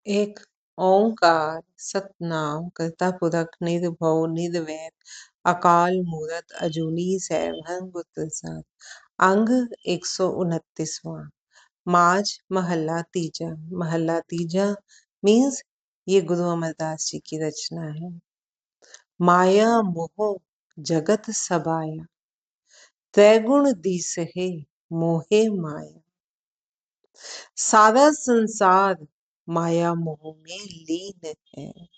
एक ओंकार सतनाम करता पुरख निर्भव निर्वैर अकाल मूरत अजूनी सैभं गुर प्रसाद। अंग 129वां। माज महल्ला तीजा। महल्ला तीजा मीन्स ये गुरु अमरदास जी की रचना है। माया मोह जगत सबाया, त्रैगुण दिसहे मोहे माया। सारा संसार माया मोह में लीन है,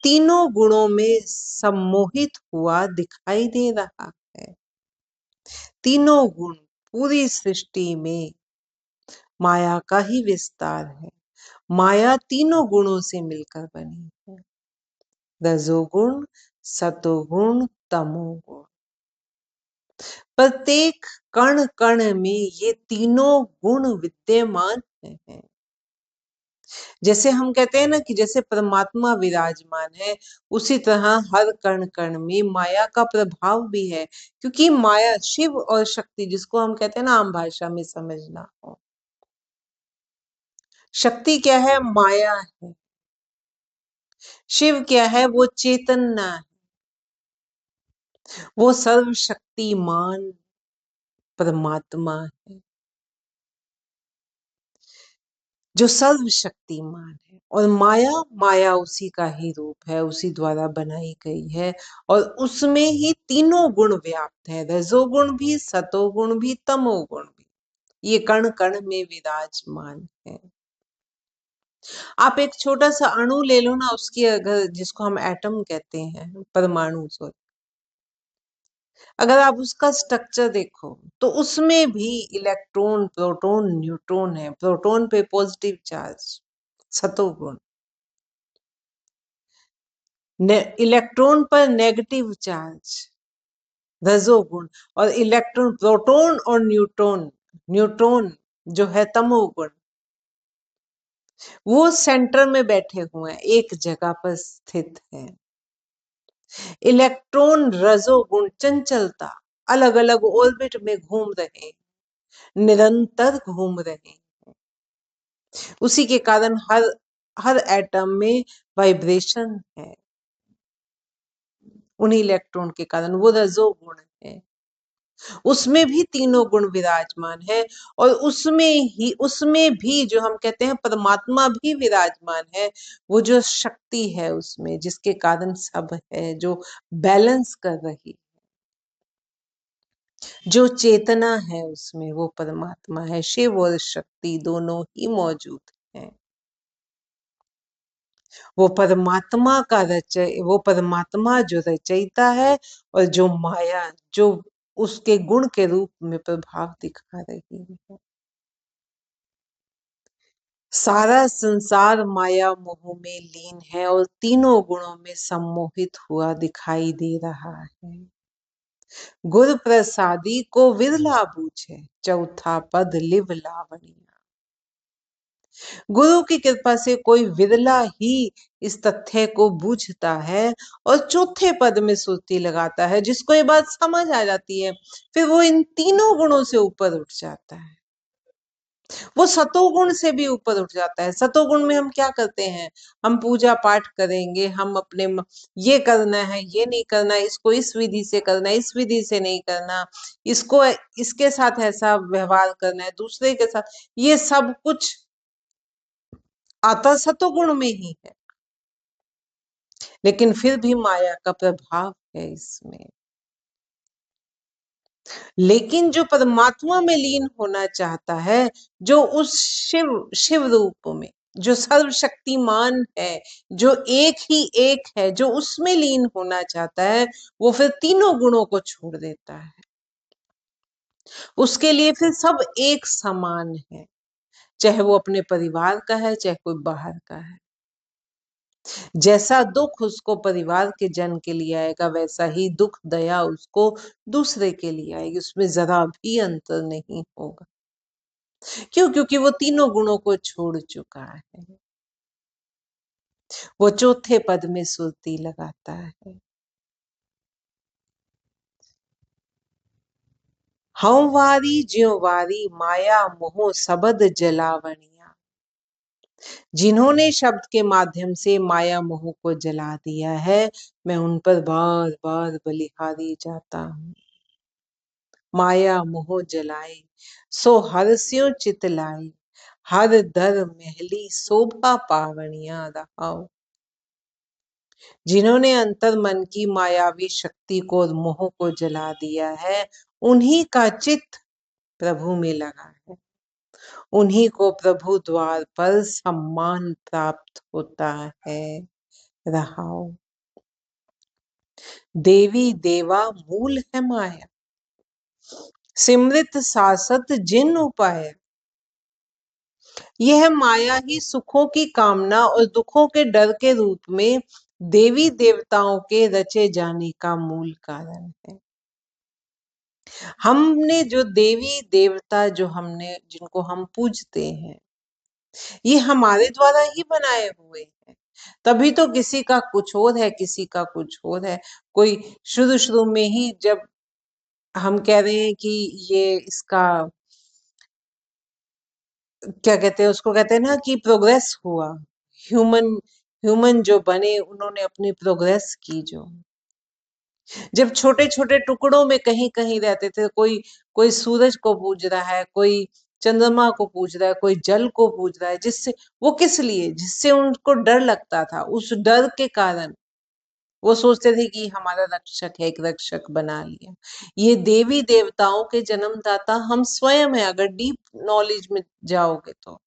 तीनों गुणों में सम्मोहित हुआ दिखाई दे रहा है। तीनों गुण पूरी सृष्टि में माया का ही विस्तार है। माया तीनों गुणों से मिलकर बनी है, रजोगुण सतोगुण तमोगुण। प्रत्येक कण कण में ये तीनों गुण विद्यमान है। जैसे हम कहते हैं ना कि जैसे परमात्मा विराजमान है, उसी तरह हर कण कण में माया का प्रभाव भी है। क्योंकि माया शिव और शक्ति, जिसको हम कहते हैं ना आम भाषा में समझना हो, शक्ति क्या है? माया है। शिव क्या है? वो चेतना है, वो सर्वशक्तिमान परमात्मा है जो सर्वशक्तिमान है। और माया माया उसी का ही रूप है, उसी द्वारा बनाई गई है। और उसमें ही तीनों गुण व्याप्त है, रजोगुण भी सतोगुण भी तमोगुण भी। ये कण कण में विराजमान है। आप एक छोटा सा अणु ले लो ना, उसकी अगर, जिसको हम एटम कहते हैं, परमाणु सॉरी, अगर आप उसका स्ट्रक्चर देखो तो उसमें भी इलेक्ट्रॉन प्रोटॉन न्यूट्रॉन है। प्रोटॉन पे पॉजिटिव चार्ज सतोगुण, इलेक्ट्रॉन पर नेगेटिव चार्ज रजोगुण, और इलेक्ट्रॉन प्रोटॉन और न्यूट्रॉन न्यूट्रॉन जो है तमोगुण। वो सेंटर में बैठे हुए हैं, एक जगह पर स्थित है। इलेक्ट्रॉन रजोगुण चंचलता, अलग अलग ऑर्बिट में घूम रहे, निरंतर घूम रहे। उसी के कारण हर हर एटम में वाइब्रेशन है, उन्हीं इलेक्ट्रॉन के कारण। वो रजोगुण है, उसमें भी तीनों गुण विराजमान है। और उसमें भी जो हम कहते हैं परमात्मा भी विराजमान है। वो जो शक्ति है उसमें, जिसके कारण सब है, जो बैलेंस कर रही, जो चेतना है उसमें, वो परमात्मा है। शिव और शक्ति दोनों ही मौजूद हैं। वो परमात्मा जो रचयिता है, और जो माया जो उसके गुण के रूप में प्रभाव दिखा रही है। सारा संसार माया मोह में लीन है और तीनों गुणों में सम्मोहित हुआ दिखाई दे रहा है। गुर प्रसादी को विरला बूझे, चौथा पद लिव लावणिया। गुरु की कृपा से कोई विरला ही इस तथ्य को बूझता है और चौथे पद में सुरती लगाता है, जिसको ये बात समझ आ जाती है। फिर वो इन तीनों गुणों से ऊपर उठ जाता है, वो सतोगुण से भी ऊपर उठ जाता है। सतोगुण में हम क्या करते हैं? हम पूजा पाठ करेंगे, हम अपने ये करना है, ये नहीं करना, इसको इस विधि से करना, इस विधि से नहीं करना, इसको इसके साथ ऐसा व्यवहार करना है, दूसरे के साथ, ये सब कुछ आता सतोगुण में ही है। लेकिन फिर भी माया का प्रभाव है इसमें। लेकिन जो परमात्मा में लीन होना चाहता है, जो उस शिव रूप में, जो सर्वशक्तिमान है, जो एक ही एक है, जो उसमें लीन होना चाहता है, वो फिर तीनों गुणों को छोड़ देता है। उसके लिए फिर सब एक समान है, चाहे वो अपने परिवार का है, चाहे कोई बाहर का है। जैसा दुख उसको परिवार के जन के लिए आएगा, वैसा ही दुख दया उसको दूसरे के लिए आएगी। उसमें जरा भी अंतर नहीं होगा। क्यों? क्योंकि वो तीनों गुणों को छोड़ चुका है। वो चौथे पद में सुरती लगाता है। हम वारी ज्यों वारी, माया मोह सबद जलावनिया। जिन्होंने शब्द के माध्यम से माया मोह को जला दिया है, मैं उन पर बार बार बलिहारी जाता हूँ। माया मोह जलाए सो हरस्यों चित लाए, हर दर महली शोभा पावनिया रहाओ। जिन्होंने अंतर मन की मायावी शक्ति को और मोह को जला दिया है, उन्हीं का चित्त प्रभु में लगा है, उन्हीं को प्रभु द्वार पर सम्मान प्राप्त होता है। रहाओ। देवी देवा मूल है माया, सिमृत सासत जिन उपाय। यह माया ही सुखों की कामना और दुखों के डर के रूप में देवी देवताओं के रचे जाने का मूल कारण है। हमने जो देवी देवता जो हमने जिनको हम पूजते हैं, ये हमारे द्वारा ही बनाए हुए हैं। तभी तो किसी का कुछ और है, किसी का कुछ और है। कोई शुरू शुरू में ही जब हम कह रहे हैं कि ये इसका क्या कहते हैं, उसको कहते हैं ना कि प्रोग्रेस हुआ, ह्यूमन ह्यूमन जो बने उन्होंने अपनी प्रोग्रेस की। जो जब छोटे छोटे टुकड़ों में कहीं कहीं रहते थे, कोई कोई सूरज को पूज रहा है, कोई चंद्रमा को पूज रहा है, कोई जल को पूज रहा है, जिससे वो किस लिए, जिससे उनको डर लगता था। उस डर के कारण वो सोचते थे कि हमारा रक्षक है, एक रक्षक बना लिया। ये देवी देवताओं के जन्मदाता हम स्वयं है। अगर डीप नॉलेज में जाओगे तो,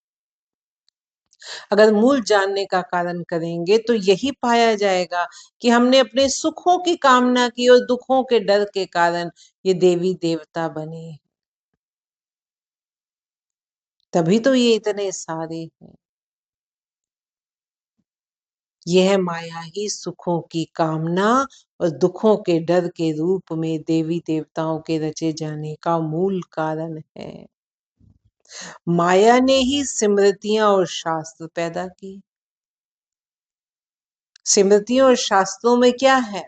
अगर मूल जानने का कारण करेंगे तो यही पाया जाएगा कि हमने अपने सुखों की कामना की और दुखों के डर के कारण ये देवी देवता बने। तभी तो ये इतने सारे हैं। यह माया ही सुखों की कामना और दुखों के डर के रूप में देवी देवताओं के रचे जाने का मूल कारण है। माया ने ही स्मृतियां और शास्त्र पैदा की। स्मृतियों और शास्त्रों में क्या है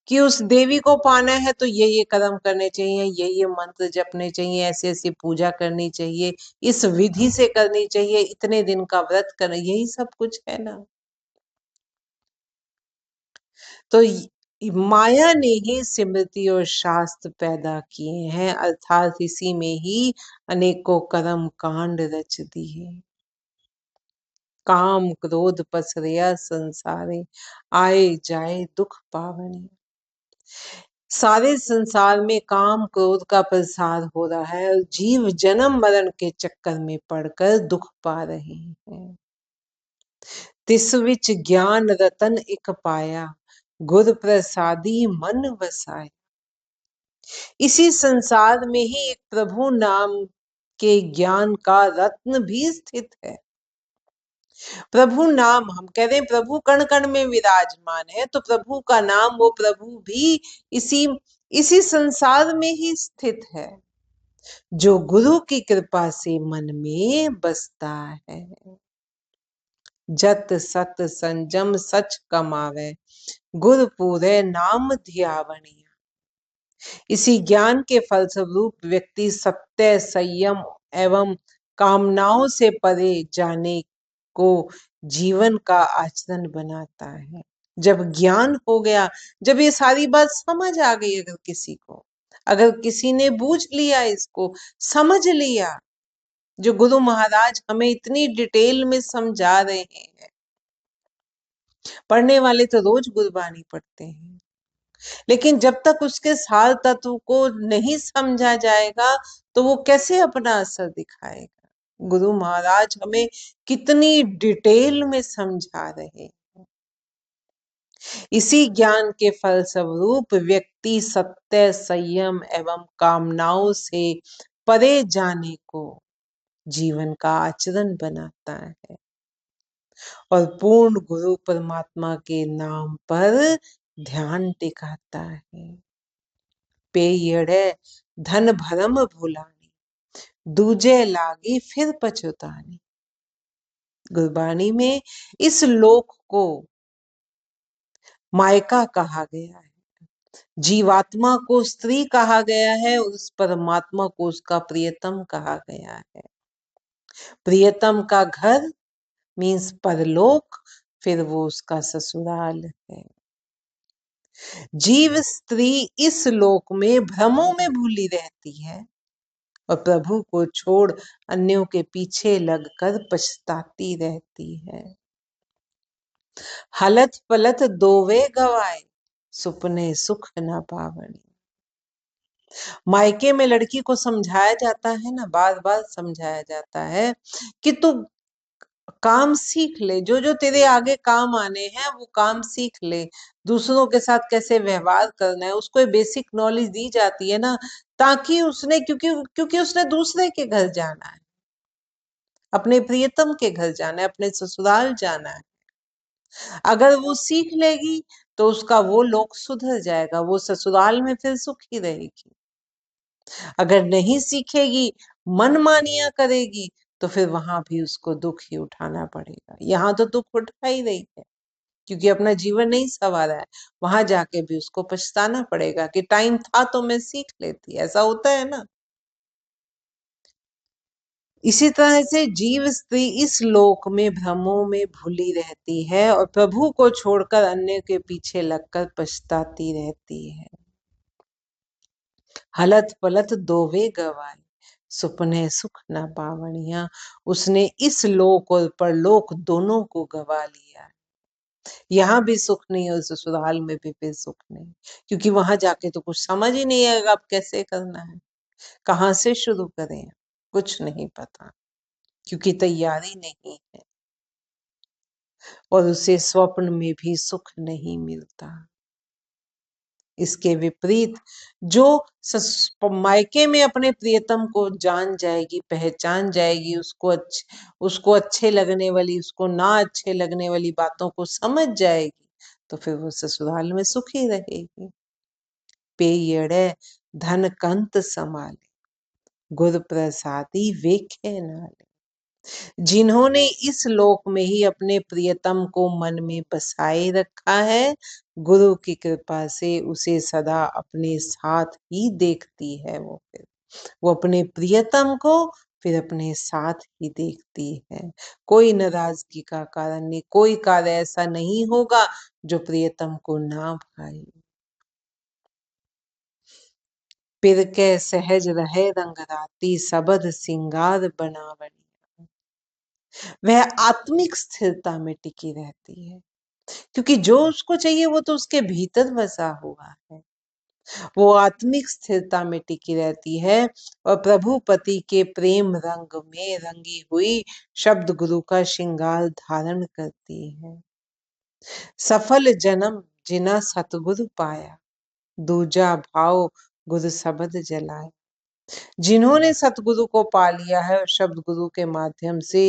कि उस देवी को पाना है तो ये कर्म करने चाहिए, ये मंत्र जपने चाहिए, ऐसे ऐसी पूजा करनी चाहिए, इस विधि से करनी चाहिए, इतने दिन का व्रत करना, यही सब कुछ है ना। तो माया ने ही स्मृति और शास्त्र पैदा किए हैं, अर्थात इसी में ही अनेकों कर्म कांड रच दिए। काम क्रोध पसरया संसारे, आए जाए दुख पावनी। सारे संसार में काम क्रोध का प्रसार हो रहा है और जीव जन्म मरण के चक्कर में पड़कर दुख पा रहे हैं। तिस विच ज्ञान रतन एक पाया, गुर प्रसादी मन वसाया। इसी संसार में ही एक प्रभु नाम के ज्ञान का रत्न भी स्थित है। प्रभु नाम, हम कह रहे हैं प्रभु कण कण में विराजमान है, तो प्रभु का नाम, वो प्रभु भी इसी इसी संसार में ही स्थित है, जो गुरु की कृपा से मन में बसता है। जत सत संजम सच कमावे, गुर पूरे नाम ध्यावनिया। इसी ज्ञान के फलस्वरूप व्यक्ति सत्य, संयम एवं कामनाओं से परे जाने को जीवन का आचरण बनाता है। जब ज्ञान हो गया, जब ये सारी बात समझ आ गई, अगर किसी को, अगर किसी ने बूझ लिया, इसको समझ लिया, जो गुरु महाराज हमें इतनी डिटेल में समझा रहे हैं। पढ़ने वाले तो रोज गुरबानी पढ़ते हैं, लेकिन जब तक उसके सार तत्व को नहीं समझा जाएगा तो वो कैसे अपना असर दिखाएगा। गुरु महाराज हमें कितनी डिटेल में समझा रहे हैं। इसी ज्ञान के फलस्वरूप व्यक्ति सत्य, संयम एवं कामनाओं से परे जाने को जीवन का आचरण बनाता है और पूर्ण गुरु परमात्मा के नाम पर ध्यान टिकाता है। पेयड़े धन भरम भुलानी, दूजे लागी फिर पछुतानी। गुरबानी में इस लोक को मायका कहा गया है, जीवात्मा को स्त्री कहा गया है, उस परमात्मा को उसका प्रियतम कहा गया है। प्रियतम का घर मीन्स परलोक, फिर वो उसका ससुराल है। जीव स्त्री इस लोक में भ्रमों में भूली रहती है और प्रभु को छोड़ अन्यों के पीछे लगकर पछताती रहती है। हलत पलत दोवे गवाए, सुपने सुख न पावनी। मायके में लड़की को समझाया जाता है ना, बार बार समझाया जाता है कि तू काम सीख ले, जो जो तेरे आगे काम आने हैं वो काम सीख ले। दूसरों के साथ कैसे व्यवहार करना है उसको बेसिक नॉलेज दी जाती है ना, ताकि उसने, क्योंकि क्योंकि उसने दूसरे के घर जाना है, अपने प्रियतम के घर जाना है, अपने ससुराल जाना है। अगर वो सीख लेगी तो उसका वो लोक सुधर जाएगा, वो ससुराल में फिर सुखी रहेगी। अगर नहीं सीखेगी, मनमानियां करेगी, तो फिर वहां भी उसको दुख ही उठाना पड़ेगा। यहाँ तो दुख उठा ही रही है क्योंकि अपना जीवन नहीं संवारा है। वहां जाके भी उसको पछताना पड़ेगा कि टाइम था तो मैं सीख लेती। ऐसा होता है ना। इसी तरह से जीव स्त्री इस लोक में भ्रमों में भूली रहती है और प्रभु को छोड़कर अन्य के पीछे लगकर पछताती रहती है। हलत पलत दोवे गवाए, सुपने सुख न पावनिया। उसने इस लोक और परलोक दोनों को गवा लिया। यहाँ भी सुख नहीं और ससुराल में भी फिर सुख नहीं, क्योंकि वहां जाके तो कुछ समझ ही नहीं आएगा अब कैसे करना है, कहाँ से शुरू करें, कुछ नहीं पता, क्योंकि तैयारी नहीं है। और उसे स्वप्न में भी सुख नहीं मिलता। इसके विपरीत जो मायके में अपने प्रियतम को जान जाएगी, पहचान जाएगी, उसको अच्छे लगने वाली, उसको ना अच्छे लगने वाली बातों को समझ जाएगी, तो फिर वो ससुराल में सुखी रहेगी। पेयड़े धन कंत समाले, गुर प्रसादी वेखे नाले। जिन्होंने इस लोक में ही अपने प्रियतम को मन में बसाए रखा है, गुरु की कृपा से उसे सदा अपने साथ ही देखती है। वो अपने प्रियतम को फिर अपने साथ ही देखती है। कोई नाराजगी का कारण नहीं, कोई कार्य ऐसा नहीं होगा जो प्रियतम को ना भाए। पिर के सहज रहे रंग राती, सबद सिंगार बनावनी। वह आत्मिक स्थिरता में टिकी रहती है, क्योंकि जो उसको चाहिए वो तो उसके भीतर बसा हुआ है। वो आत्मिक स्थिरता में टिकी रहती है और प्रभु पति के प्रेम रंग में रंगी हुई शब्द गुरु का श्रृंगार धारण करती है। सफल जन्म जिना सतगुरु पाया, दूजा भाव गुरु शब्द जलाए। जिन्होंने सतगुरु को पा लिया है और शब्द गुरु के माध्यम से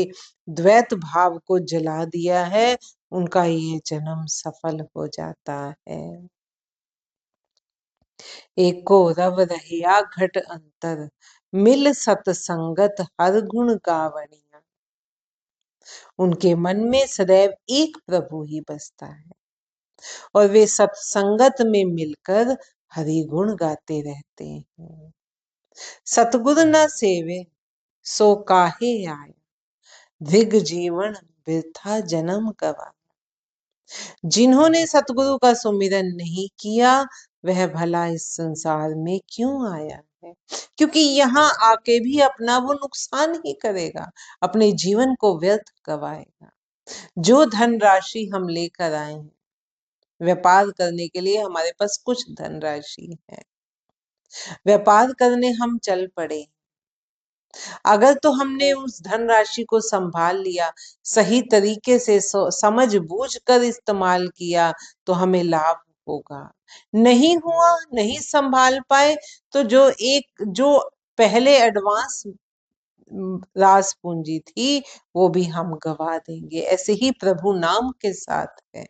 द्वैत भाव को जला दिया है, उनका ये जन्म सफल हो जाता है। एको रव रहिया घट अंतर, मिल सतसंगत हर गुण गावनिया। उनके मन में सदैव एक प्रभु ही बसता है और वे सत्संगत में मिलकर हरि गुण गाते रहते हैं। सतगुरु न सेवे सो काहे आए, धिग जीवन वृथा जन्म गवा। जिन्होंने सतगुरु का सुमिरन नहीं किया, वह भला इस संसार में क्यों आया है, क्योंकि यहाँ आके भी अपना वो नुकसान ही करेगा, अपने जीवन को व्यर्थ गवाएगा। जो धन राशि हम लेकर आए हैं व्यापार करने के लिए, हमारे पास कुछ धन राशि है, व्यापार करने हम चल पड़े। अगर तो हमने उस धनराशि को संभाल लिया, सही तरीके से समझ बूझ कर इस्तेमाल किया, तो हमें लाभ होगा। नहीं हुआ, नहीं संभाल पाए, तो जो पहले एडवांस रास पूंजी थी वो भी हम गवा देंगे। ऐसे ही प्रभु नाम के साथ है।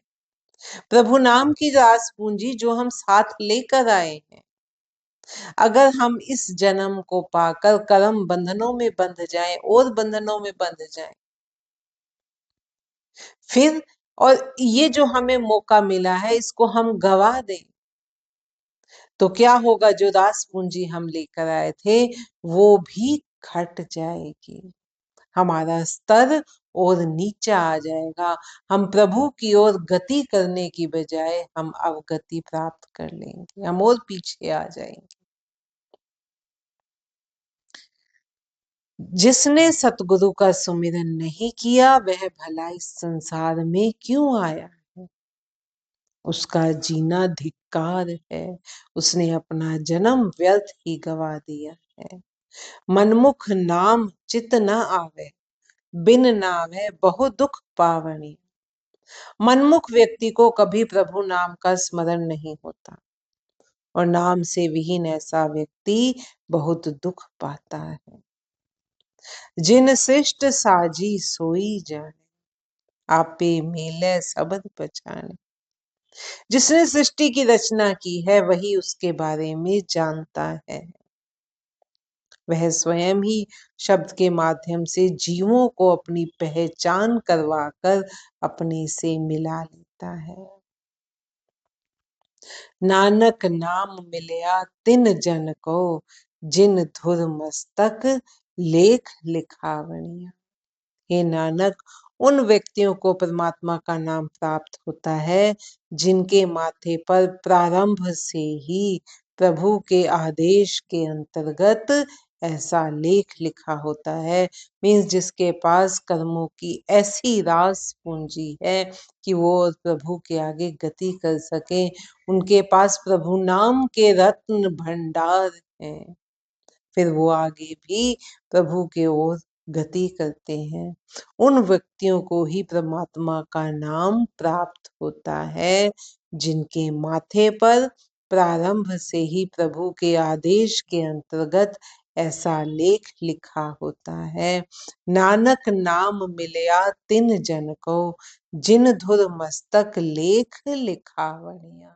प्रभु नाम की रास पूंजी जो हम साथ लेकर आए हैं, अगर हम इस जन्म को पाकर कर्म बंधनों में बंध जाएं और बंधनों में बंध जाएं, फिर और ये जो हमें मौका मिला है इसको हम गवा दें, तो क्या होगा? जो दास पूंजी हम लेकर आए थे वो भी घट जाएगी, हमारा स्तर और नीचा आ जाएगा। हम प्रभु की ओर गति करने की बजाय हम अवगति प्राप्त कर लेंगे, हम और पीछे आ जाएंगे। जिसने सतगुरु का सुमिरन नहीं किया वह भला इस संसार में क्यों आया है? उसका जीना धिक्कार है, उसने अपना जन्म व्यर्थ ही गवा दिया है। मनमुख नाम चित न आवे, बिन नावे बहु दुख पावनी। मनमुख व्यक्ति को कभी प्रभु नाम का स्मरण नहीं होता और नाम से विहीन ऐसा व्यक्ति बहुत दुख पाता है। जिन शिष्ट साजी सोई जाने, आपे मेले सबद पहचाने। जिसने सृष्टि की रचना की है वही उसके बारे में जानता है। वह स्वयं ही शब्द के माध्यम से जीवों को अपनी पहचान करवाकर अपने से मिला लेता है। नानक नाम मिलया तिन जन को, जिन धुर मस्तक लेख लिखावनिया। हे नानक, उन व्यक्तियों को परमात्मा का नाम प्राप्त होता है जिनके माथे पर प्रारंभ से ही प्रभु के आदेश के अंतर्गत ऐसा लेख लिखा होता है। मीन्स जिसके पास कर्मों की ऐसी रास पूंजी है कि वो प्रभु के आगे गति कर सके। उनके पास प्रभु नाम के रत्न भंडार हैं, फिर वो आगे भी प्रभु के ओर गति करते हैं। उन व्यक्तियों को ही परमात्मा का नाम प्राप्त होता है जिनके माथे पर प्रारंभ से ही प्रभु के आदेश के अंतर्गत ऐसा लेख लिखा होता है। नानक नाम मिलया तिन जन को, जिन धुर मस्तक लेख लिखावनिया।